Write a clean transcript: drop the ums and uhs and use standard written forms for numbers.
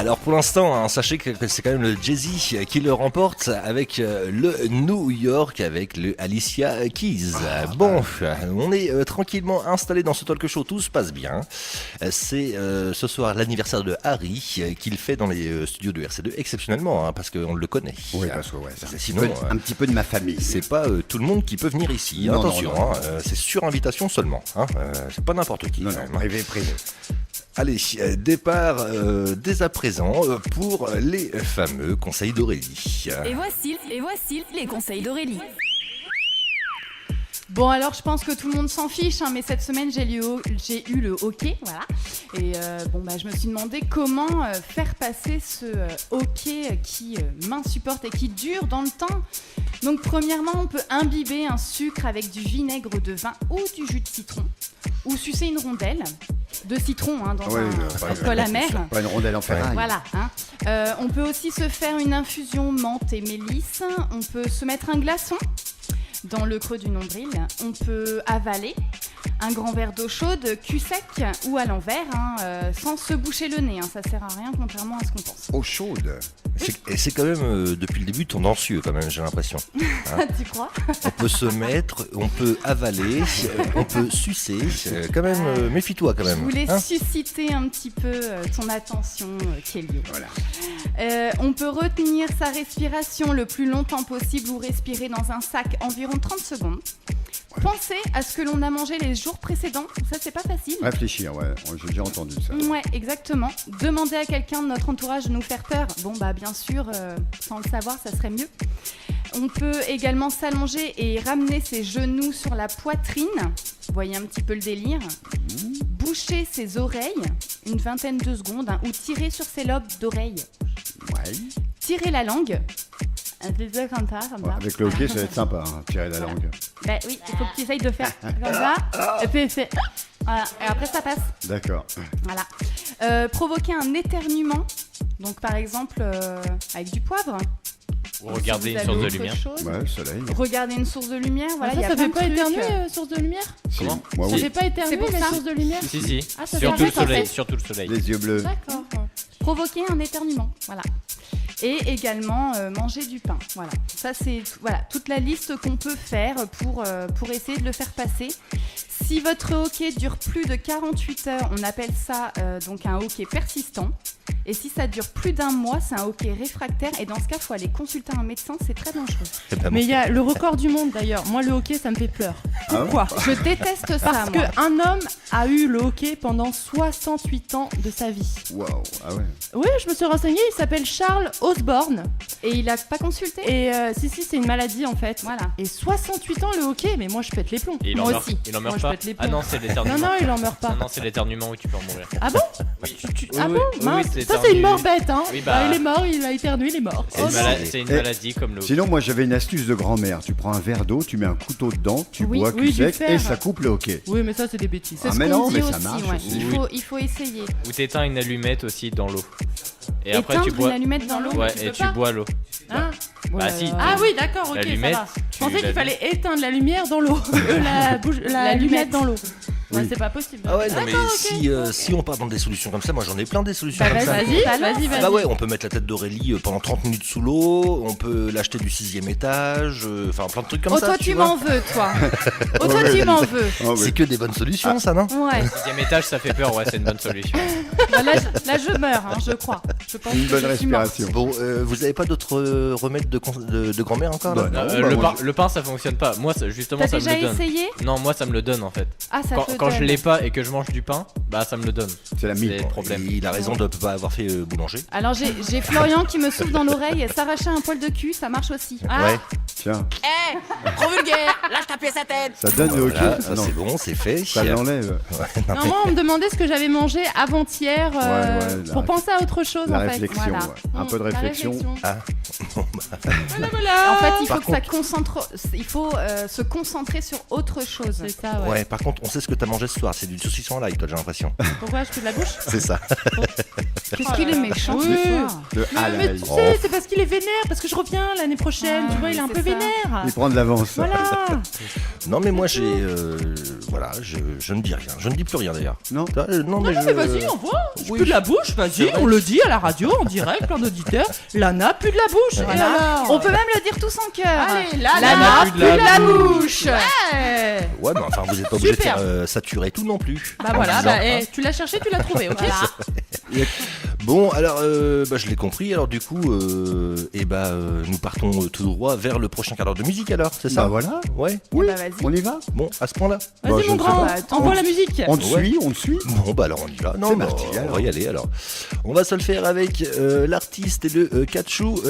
Alors pour l'instant, hein, sachez que c'est quand même le Jay-Z qui le remporte avec le New York, avec le Alicia Keys. On est tranquillement installé dans ce talk show, tout se passe bien. C'est ce soir l'anniversaire de Harry qu'il fait dans les studios de RC2, exceptionnellement, hein, parce qu'on le connaît. Oui, parce que c'est sinon, un petit peu de ma famille. C'est pas tout le monde qui peut venir ici. Non, attention, non. C'est sur invitation seulement. C'est pas n'importe qui. Non, privé. Allez, départ dès à présent pour les fameux conseils d'Aurélie. Et voici les conseils d'Aurélie. Bon, alors je pense que tout le monde s'en fiche, hein, mais cette semaine j'ai eu le hockey, voilà. Et je me suis demandé comment faire passer ce hockey qui m'insupporte et qui dure dans le temps. Donc premièrement, on peut imbiber un sucre avec du vinaigre de vin ou du jus de citron, ou sucer une rondelle de citron dans un col amer. Pas une rondelle en ferraille. Voilà. On peut aussi se faire une infusion menthe et mélisse. On peut se mettre un glaçon dans le creux du nombril. On peut avaler un grand verre d'eau chaude, cul sec ou à l'envers, sans se boucher le nez. Ça sert à rien, contrairement à ce qu'on pense. Eau chaude. Et c'est quand même, depuis le début, tendancieux quand même, j'ai l'impression. Tu crois ? On peut se mettre, on peut avaler, on peut sucer. Quand même, méfie-toi quand même. Je voulais susciter un petit peu ton attention, Kelly. Voilà. On peut retenir sa respiration le plus longtemps possible ou respirer dans un sac environ 30 secondes. Pensez à ce que l'on a mangé les jours précédents, ça c'est pas facile. Réfléchir, j'ai déjà entendu ça. Ouais, exactement. Demander à quelqu'un de notre entourage de nous faire peur, bien sûr, sans le savoir, ça serait mieux. On peut également s'allonger et ramener ses genoux sur la poitrine. Vous voyez un petit peu le délire. Boucher ses oreilles, une vingtaine de secondes, ou tirer sur ses lobes d'oreilles. Ouais. Tirer la langue. Comme ça. Avec le hockey, ça va être sympa, tirer la langue. Oui, il faut que tu essayes de faire comme ça. Et puis c'est... Voilà. Et après, ça passe. D'accord. Voilà. Provoquer un éternuement. Donc, par exemple, avec du poivre. Ou regarder une source de lumière. Ouais, le soleil. Regarder une source de lumière. Voilà, ça fait pas éternuer, source de lumière ? Comment ? Moi, Ça oui. fait pas éternuer, pour mais ça. source de lumière ? Si. Ah, ça Surtout fait le soleil. fait. Surtout le soleil. Les yeux bleus. D'accord. Provoquer un éternuement. Voilà. Et également manger du pain. Voilà. Ça, c'est toute la liste qu'on peut faire pour essayer de le faire passer. Si votre hockey dure plus de 48 heures, on appelle ça donc un hockey persistant. Et si ça dure plus d'un mois, c'est un hockey réfractaire. Et dans ce cas, il faut aller consulter un médecin, c'est très dangereux. Mais il y a le record du monde d'ailleurs. Moi, le hockey, ça me fait peur. Pourquoi ? Je déteste ça, Parce moi. qu'un homme a eu le hockey pendant 68 ans de sa vie. Waouh, ah ouais. Oui, je me suis renseignée, il s'appelle Charles Osborne. Et il a pas consulté ? Et si, c'est une maladie en fait. Voilà. Et 68 ans le hockey, mais moi je pète les plombs. Et il en Moi meurt, aussi. il en meurt Moi, je pas. pète les Ah plombs. non, c'est l'éternuement. Non, il en meurt pas. Non, c'est l'éternuement où tu peux en mourir. Ah bon ? Oui. Ah Oui, bon oui, Mince, c'est ça c'est une éternué. mort bête, hein. Oui, bah. Il est mort, il a éternué, il est mort. C'est Oh une, non. c'est une maladie comme le. Sinon, moi, j'avais une astuce de grand-mère. Tu prends un verre d'eau, tu mets un couteau dedans, tu Oui, bois oui, cul du sec fer. et ça coupe le hockey. Oui, mais ça c'est des bêtises. C'est Ah, ce mais qu'on non, dit mais aussi. ça marche Ouais. aussi. Il faut essayer. Où t'éteins une allumette aussi dans l'eau. Et après Éteindre tu bois. une allumette dans l'eau. Ouais, tu et peux tu pas. bois l'eau. Hein Bah si. Ah oui, d'accord, ok, ça L'allumette, va. Je tu pensais qu'il l'allumes. fallait éteindre la lumière dans l'eau. L'allumette dans l'eau. Ouais, Oui. c'est pas possible. Ah ouais, non, mais D'accord, ok. si on part dans des solutions comme ça, moi j'en ai plein des solutions Bah, comme ça. Vas-y. Bah ouais, on peut mettre la tête d'Aurélie pendant 30 minutes sous l'eau, on peut l'acheter du 6e étage, enfin plein de trucs comme Oh, ça. toi, tu m'en veux, toi. Oh, toi, tu m'en veux. Ah oui. C'est que des bonnes solutions, ça, non? Ouais. 6e étage, ça fait peur, ouais, c'est une bonne solution. Bah, là, je meurs, je crois. Je pense Une que bonne je suis morte. respiration. Bon, vous avez pas d'autres remèdes de grand-mère encore là? Bah, non. Le pain, ça fonctionne pas. Moi, justement, T'as ça me déjà le donne. essayé? Non, moi, ça me le donne en fait. Ah, ça te Quand je donne. l'ai pas et que je mange du pain, bah ça me le donne. C'est la C'est mie. le problème. Il a raison de ne pas avoir fait boulanger. Alors, j'ai Florian qui me souffle dans l'oreille et s'arracher un poil de cul, ça marche aussi. Ah, Ouais, Tiens, Trop vulgaire, lâche ta pièce à tête. ça donne le hockey. voilà, Ah ça non, c'est bon, c'est fait. ça l'enlève. Non, moi, on me demandait ce que j'avais mangé avant-hier Ouais, pour penser à autre chose La en fait. réflexion, voilà. ouais. Un peu de La réflexion. Ah. Voilà. En fait, il faut Par que ça concentre. Il faut se concentrer sur autre chose. C'est ça, ouais. Ouais, par contre, on sait ce que t'as mangé ce soir, c'est du saucisson à l'ail, toi, j'ai l'impression. Pourquoi je fais de la bouche? C'est ça. Qu'est-ce qu'il est méchant Oui. ce soir. Le Mais tu sais, c'est parce qu'il est vénère, parce que je reviens l'année prochaine, tu vois, il est un peu c'est ça. primaire. Il prend de l'avance. Voilà. Non, mais moi, voilà, je ne dis rien. Je ne dis plus rien d'ailleurs. Non. Non, Mais vas-y, on voit. Je pue de la bouche, C'est vas-y, vrai. on le dit à la radio, en direct, plein d'auditeurs. Lana pue de la bouche. Et Voilà. alors On peut même le dire tous en cœur. Allez, Lana Lana pue de la bouche. Ouais. Ouais, mais enfin, vous n'êtes pas obligé de Super. faire saturer tout non plus. Bah En voilà, disant, tu l'as cherché, tu l'as trouvé, ok. Bon, alors, je l'ai compris. Alors, du coup, nous partons tout droit vers le prochain quart d'heure de musique, alors, c'est ça? Bah voilà, Ouais. oui, Bah, vas-y. on y va. Bon, à ce point-là. Bah, Vas-y je mon ne sais grand, pas. envoie la musique. On te Ouais. suit, on te suit. Bon, bah alors on y va. Non, C'est bah, parti, on alors. va y aller alors. On va se le faire avec l'artiste et le Katchou.